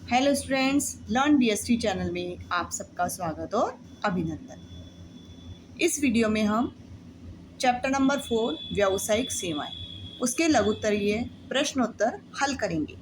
Hello students, learn BST channel में आप सबका स्वागत और अभिनंदन। इस वीडियो में हम चैप्टर नंबर 4 व्यावसायिक सेवाएं उसके लघुत्तरीय प्रश्नोत्तर हल करेंगे।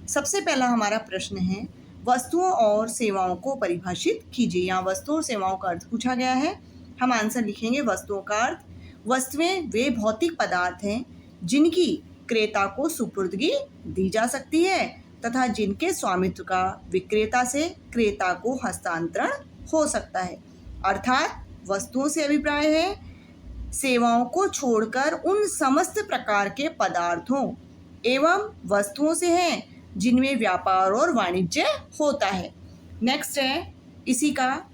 सबसे पहला हमारा प्रश्न है, वस्तुओं और सेवाओं को परिभाषित कीजिए। यहाँ वस्तुओं और सेवाओं का अर्थ पूछा गया है। हम आंसर लिखेंगे। वस्तुओं का अर्थ, वस्तुएं वे भौतिक पदार्थ हैं जिनकी क्रेता को सुपुर्दगी दी जा सकती है तथा जिनके स्वामित्व का विक्रेता से क्रेता को हस्तांतरण हो सकता है। अर्थात वस्तुओं से अभिप्राय है सेवाओं को छोड़कर उन समस्त प्रकार के पदार्थों एवं वस्तुओं से है जिनमें व्यापार और वाणिज्य होता है। नेक्स्ट है, इसी का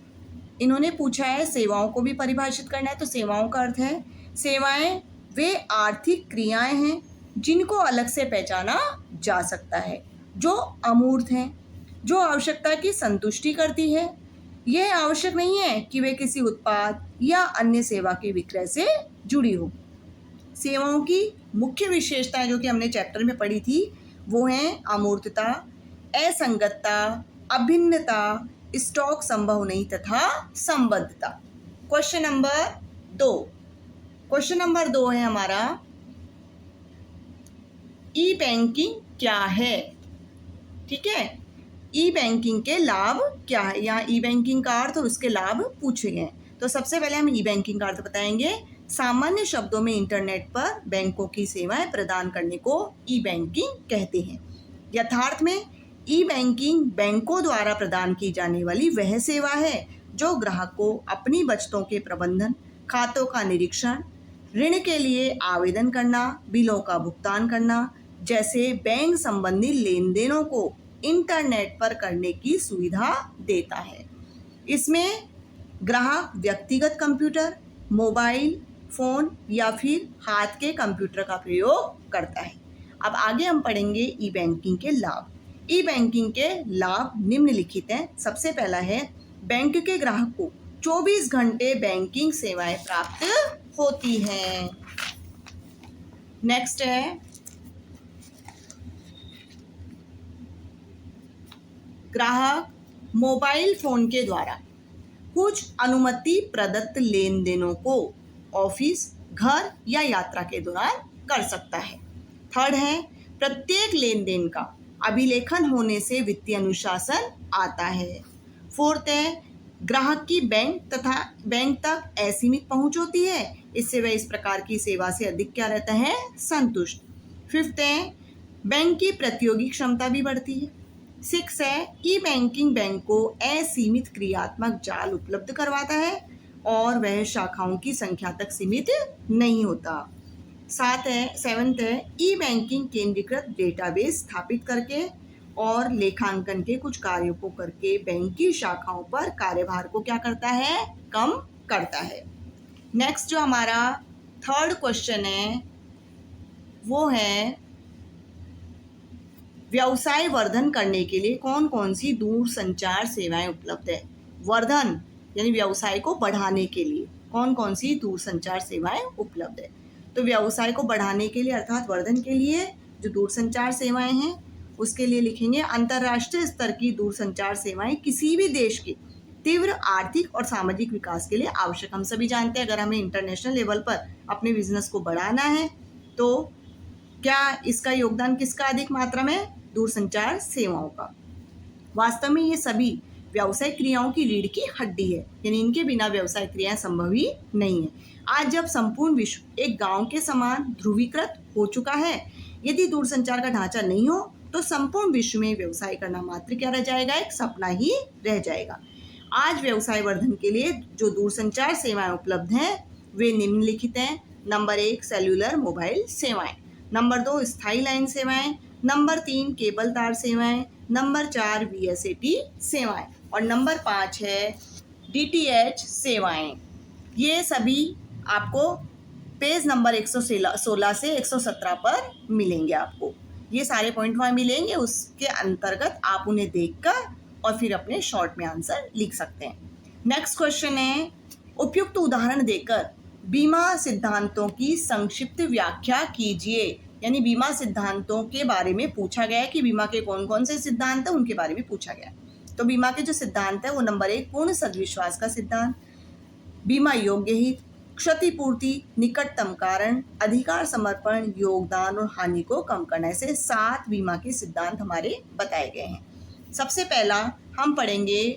इन्होंने पूछा है सेवाओं को भी परिभाषित करना है। तो सेवाओं का अर्थ है, सेवाएं वे आर्थिक क्रियाएं हैं जिनको अलग से पहचाना जा सकता है, जो अमूर्त हैं, जो आवश्यकता की संतुष्टि करती है। यह आवश्यक नहीं है कि वे किसी उत्पाद या अन्य सेवा के विक्रय से जुड़ी हो। सेवाओं की मुख्य विशेषताएं जो कि हमने चैप्टर में पढ़ी थी वो हैं अमूर्तता, असंगतता, अभिन्नता, स्टॉक संभव नहीं तथा संबद्धता। क्वेश्चन नंबर 2 है हमारा, ई बैंकिंग क्या है। ठीक है, ई बैंकिंग के लाभ क्या है। यहाँ ई बैंकिंग का अर्थ और उसके लाभ पूछे गए। तो सबसे पहले हम ई बैंकिंग का अर्थ बताएंगे। सामान्य शब्दों में इंटरनेट पर बैंकों की सेवाएं प्रदान करने को ई बैंकिंग कहते हैं। यथार्थ में ई बैंकिंग बैंकों द्वारा प्रदान की जाने वाली वह सेवा है जो ग्राहक को अपनी बचतों के प्रबंधन, खातों का निरीक्षण, ऋण के लिए आवेदन करना, बिलों का भुगतान करना जैसे बैंक संबंधी लेन देनों को इंटरनेट पर करने की सुविधा देता है। इसमें ग्राहक व्यक्तिगत कंप्यूटर, मोबाइल फोन या फिर हाथ के कंप्यूटर का प्रयोग करता है। अब आगे हम पढ़ेंगे ई बैंकिंग के लाभ। ई बैंकिंग के लाभ निम्नलिखित हैं। सबसे पहला है, बैंक के ग्राहक को 24 घंटे बैंकिंग सेवाएं प्राप्त होती हैं। नेक्स्ट है, ग्राहक मोबाइल फोन के द्वारा कुछ अनुमति प्रदत्त लेन देनों को ऑफिस, घर या यात्रा के दौरान कर सकता है। थर्ड है, प्रत्येक लेन देन का अभिलेखन होने से वित्तीय अनुशासन आता है। फोर्थ है, ग्राहक की बैंक तक असीमित पहुंच होती है, इससे वह इस प्रकार की सेवा से अधिक क्या रहता है, संतुष्ट। फिफ्थ है, बैंक की प्रतियोगी क्षमता भी बढ़ती है। 6 है, ई बैंकिंग बैंक को असीमित क्रियात्मक जाल उपलब्ध करवाता है और वह शाखाओं की संख्या तक सीमित नहीं होता। 7 है, ई बैंकिंग केंद्रीकृत डेटाबेस स्थापित करके और लेखांकन के कुछ कार्यों को करके बैंक की शाखाओं पर कार्यभार को क्या करता है, कम करता है। नेक्स्ट जो हमारा थर्ड क्वेश्चन है वो है, व्यवसाय वर्धन करने के लिए कौन कौन सी दूर संचार सेवाएं उपलब्ध है। वर्धन यानी व्यवसाय को बढ़ाने के लिए कौन कौन सी दूर संचार सेवाएं उपलब्ध है। तो व्यवसाय को बढ़ाने के लिए अर्थात वर्धन के लिए जो दूर संचार सेवाएं हैं उसके लिए लिखेंगे, अंतर्राष्ट्रीय स्तर की दूर संचार सेवाएं किसी भी देश के तीव्र आर्थिक और सामाजिक विकास के लिए आवश्यक। हम सभी जानते हैं अगर हमें इंटरनेशनल लेवल पर अपने बिजनेस को बढ़ाना है तो क्या इसका योगदान किसका अधिक मात्रा में, दूरसंचार सेवाओं का। वास्तव में ये सभी व्यवसाय क्रियाओं की रीढ़ की हड्डी है, यानी इनके बिना व्यवसाय क्रियाएं संभव ही नहीं है। आज जब संपूर्ण विश्व एक गांव के समान ध्रुवीकृत हो चुका है, यदि दूरसंचार का ढांचा नहीं हो तो संपूर्ण विश्व में व्यवसाय करना मात्र क्या रह जाएगा, एक सपना ही रह जाएगा। आज व्यवसाय वर्धन के लिए जो दूरसंचार सेवाएं उपलब्ध हैं वे निम्नलिखित हैं। नंबर 1, सेल्यूलर मोबाइल सेवाएं। नंबर 2, स्थायी लाइन सेवाएं। नंबर 3, केबल तार सेवाएं। नंबर 4, VSAT सेवाएं और नंबर 5 है DTH सेवाएं। ये सभी आपको पेज नंबर 116 से 117 पर मिलेंगे। आपको ये सारे पॉइंट वहाँ मिलेंगे, उसके अंतर्गत आप उन्हें देखकर और फिर अपने शॉर्ट में आंसर लिख सकते हैं। नेक्स्ट क्वेश्चन है, उपयुक्त उदाहरण देकर बीमा सिद्धांतों की संक्षिप्त व्याख्या कीजिए। यानी बीमा सिद्धांतों के बारे में पूछा गया है कि बीमा के कौन कौन से सिद्धांत हैं, उनके बारे में पूछा गया। तो बीमा के जो सिद्धांत है वो नंबर 1 पूर्ण सद्विश्वास का सिद्धांत, बीमा योग्य हित, क्षतिपूर्ति, निकटतम कारण, अधिकार समर्पण, योगदान और हानि को कम करना। ऐसे 7 बीमा के सिद्धांत हमारे बताए गए हैं। सबसे पहला हम पढ़ेंगे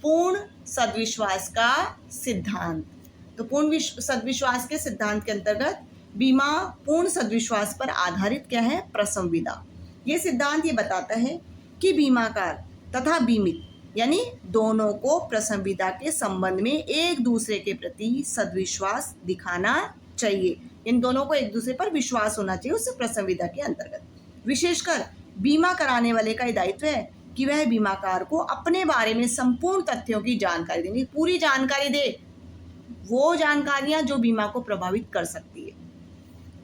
पूर्ण सद्विश्वास का सिद्धांत। तो पूर्ण सद्विश्वास के सिद्धांत के अंतर्गत बीमा पूर्ण सद्विश्वास पर आधारित क्या है? प्रसंविदा। ये सिद्धांत ये बताता है कि बीमाकार तथा बीमित यानी दोनों को प्रसंविदा के संबंध में एक दूसरे के प्रति सद्विश्वास दिखाना चाहिए। इन दोनों को एक दूसरे पर विश्वास होना चाहिए उस प्रसंविदा के अंतर्गत। विशेषकर बीमा कराने वाले का दायित्व है कि वह बीमाकार को अपने बारे में संपूर्ण तथ्यों की जानकारी देनी, पूरी जानकारी दे, वो जानकारियां जो बीमा को प्रभावित कर सकती है।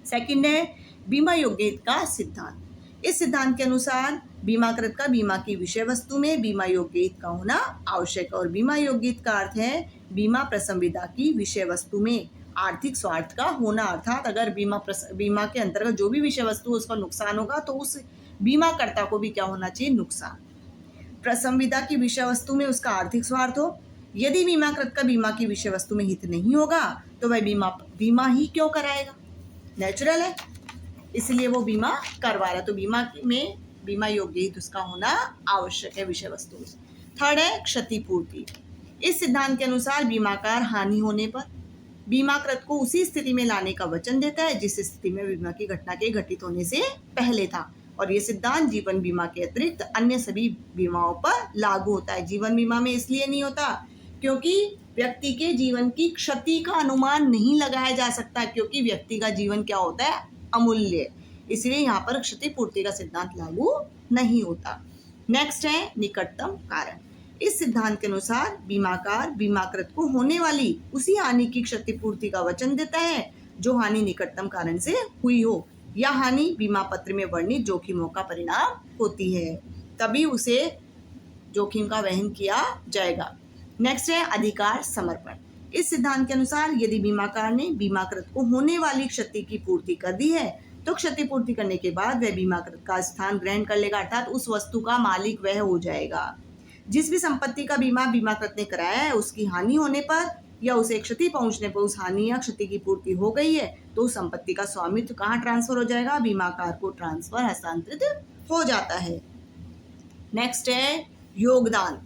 सेकंड है बीमा योग्य हित का सिद्धांत। इस सिद्धांत के अनुसार बीमाकृत का बीमा की विषय वस्तु में बीमा योग्य हित का होना आवश्यक है। और बीमा योग्य हित का अर्थ है बीमा प्रसंविदा की विषय वस्तु में आर्थिक स्वार्थ का होना, अर्थात अगर बीमा के अंतर्गत जो भी विषय वस्तु उसका नुकसान होगा तो उस बीमाकर्ता को भी क्या होना चाहिए? नुकसान। प्रसंविदा की विषय वस्तु में उसका आर्थिक स्वार्थ हो। यदि बीमाकृत का बीमा की विषय वस्तु में हित नहीं होगा तो वह बीमा ही क्यों कराएगा? नेचुरल है, इसलिए वो बीमा करवा रहा है। तो बीमा में बीमा योग्य हित उसका होना आवश्यक है विषय वस्तु में। थर्ड है क्षतिपूर्ति। इस सिद्धांत के अनुसार बीमाकार हानि होने पर बीमाकृत को उसी स्थिति में लाने का वचन देता है जिस स्थिति में बीमा की घटना के घटित होने से पहले था। और ये सिद्धांत जीवन बीमा के अतिरिक्त अन्य सभी बीमाओं पर लागू होता है। जीवन बीमा में इसलिए नहीं होता क्योंकि व्यक्ति के जीवन की क्षति का अनुमान नहीं लगाया जा सकता, क्योंकि व्यक्ति का जीवन क्या होता है? अमूल्य। इसलिए यहाँ पर क्षतिपूर्ति का सिद्धांत लागू नहीं होता। नेक्स्ट है निकटतम कारण। इस सिद्धांत के अनुसार बीमाकार बीमाकृत को होने वाली उसी हानि की क्षतिपूर्ति का वचन देता है जो हानि निकटतम कारण से हुई हो। यह हानि बीमा पत्र में वर्णित जोखिमों का परिणाम होती है, तभी उसे जोखिम का वहन किया जाएगा। नेक्स्ट है अधिकार समर्पण। इस सिद्धांत के अनुसार यदि बीमाकार ने बीमाकृत को होने वाली क्षति की पूर्ति कर दी है तो क्षतिपूर्ति करने के बाद वह बीमाकृत का स्थान ग्रहण कर लेगा, अर्थात उस वस्तु का मालिक वह हो जाएगा। जिस भी संपत्ति का बीमा बीमाकृत ने कराया है उसकी हानि होने पर या उसे क्षति पहुंचने पर उस हानि या क्षति की पूर्ति हो गई है तो उस संपत्ति का स्वामित्व कहाँ ट्रांसफर हो जाएगा? बीमाकार को ट्रांसफर हस्तांतरित हो जाता है। नेक्स्ट है योगदान।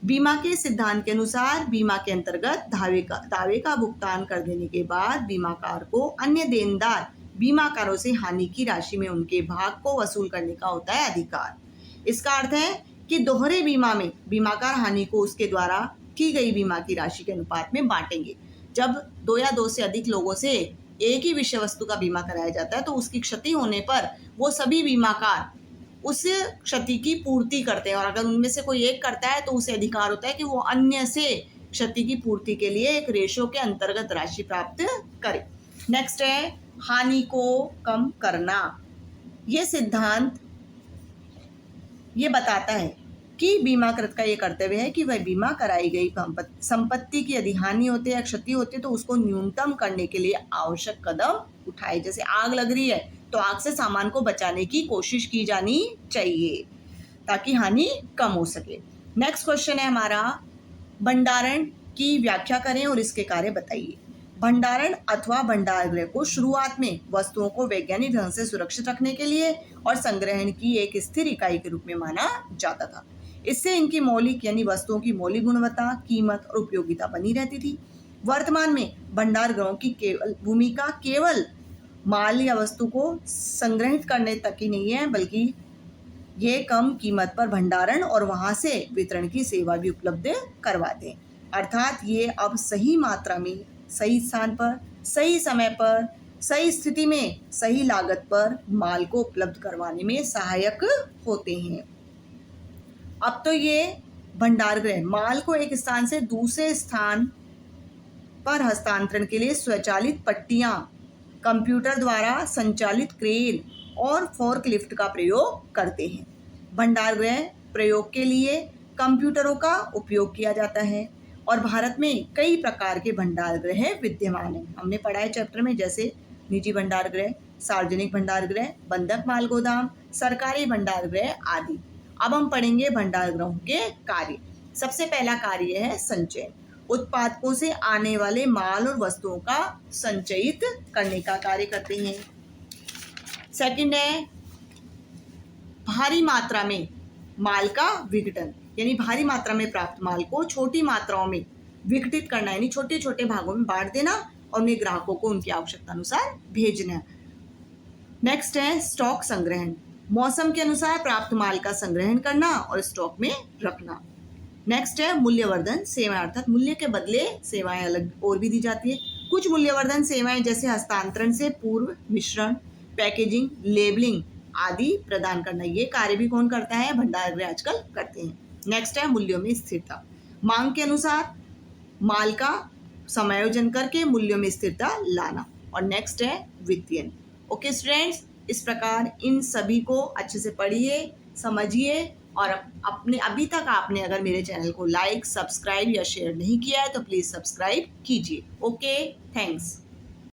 बीमा के सिद्धांत के अनुसार बीमा के अंतर्गत दावे का भुगतान कर देने के बाद बीमाकार को अन्य देनदार बीमाकारों से हानि की राशि में उनके भाग को वसूल करने का होता है अधिकार। इसका अर्थ है कि दोहरे बीमा में बीमाकार हानि को उसके द्वारा की गई बीमा की राशि के अनुपात में बांटेंगे। जब 2 या 2 से अधिक लोगों से एक ही विषय वस्तु का बीमा कराया जाता है तो उसकी क्षति होने पर वो सभी बीमाकार उस क्षति की पूर्ति करते हैं, और अगर उनमें से कोई एक करता है तो उसे अधिकार होता है कि वो अन्य से क्षति की पूर्ति के लिए एक रेशो के अंतर्गत राशि प्राप्त करे। नेक्स्ट है हानि को कम करना। ये सिद्धांत ये बताता है कि बीमाकृत का ये कर्तव्य है कि वह बीमा कराई गई संपत्ति की यदि हानि होती है या क्षति होती है तो उसको न्यूनतम करने के लिए आवश्यक कदम उठाए। जैसे आग लग रही है तो आग से सामान को बचाने की कोशिश की जानी चाहिए ताकि हानि कम हो सके। नेक्स्ट क्वेश्चन है हमारा, भंडारण की व्याख्या करें और इसके कार्य बताइए। भंडारण अथवा भंडारगृह को शुरुआत में वस्तुओं को वैज्ञानिक ढंग से सुरक्षित रखने के लिए और संग्रहण की एक स्थिर इकाई के रूप में माना जाता था। इससे इनकी मौलिक यानी वस्तुओं की मौलिक गुणवत्ता, कीमत और उपयोगिता बनी रहती थी। वर्तमान में भंडारगृहों की भूमिका केवल माल या वस्तु को संग्रहित करने तक ही नहीं है, बल्कि ये कम कीमत पर भंडारण और वहाँ से वितरण की सेवा भी उपलब्ध करवाते हैं। अर्थात ये अब सही मात्रा में, सही स्थान पर, सही समय पर, सही स्थिति में, सही लागत पर माल को उपलब्ध करवाने में सहायक होते हैं। अब तो ये भंडारगृह माल को एक स्थान से दूसरे स्थान पर हस्तांतरण के लिए स्वचालित पट्टियां, कंप्यूटर द्वारा संचालित क्रेन और फोर्कलिफ्ट का प्रयोग करते हैं। भंडारगृह प्रयोग के लिए कंप्यूटरों का उपयोग किया जाता है और भारत में कई प्रकार के भंडारगृह विद्यमान हैं। हमने पढ़ा है चैप्टर में, जैसे निजी भंडारगृह, सार्वजनिक भंडार गृह, बंधक माल गोदाम, सरकारी भंडार गृह आदि। अब हम पढ़ेंगे भंडार गृहों के कार्य। सबसे पहला कार्य है संचय। उत्पादकों से आने वाले माल और वस्तुओं का संचयित करने का कार्य करते हैं। सेकंड है भारी मात्रा में माल का विघटन, यानी भारी मात्रा में प्राप्त माल को छोटी मात्राओं में विघटित करना, यानी छोटे छोटे भागों में बांट देना और उन्हें ग्राहकों को उनकी आवश्यकता अनुसार भेजना। नेक्स्ट है स्टॉक संग्रहण। मौसम के अनुसार प्राप्त माल का संग्रहण करना और स्टॉक में रखना। नेक्स्ट है मूल्यवर्धन सेवाएं, अर्थात मूल्य के बदले सेवाएं अलग और भी दी जाती है। कुछ मूल्यवर्धन सेवाएं जैसे हस्तांतरण से पूर्व मिश्रण, पैकेजिंग, लेबलिंग आदि प्रदान करना, ये कार्य भी कौन करता है? भंडार गृह आजकल करते हैं। नेक्स्ट है मूल्यों में स्थिरता। मांग के अनुसार माल का समायोजन करके मूल्यों में स्थिरता लाना। और नेक्स्ट है वित्तीयन। ओके स्टूडेंट्स, इस प्रकार इन सभी को अच्छे से पढ़िए, समझिए और अपने अभी तक आपने अगर मेरे चैनल को लाइक, सब्सक्राइब या शेयर नहीं किया है तो प्लीज़ सब्सक्राइब कीजिए। Okay, thanks.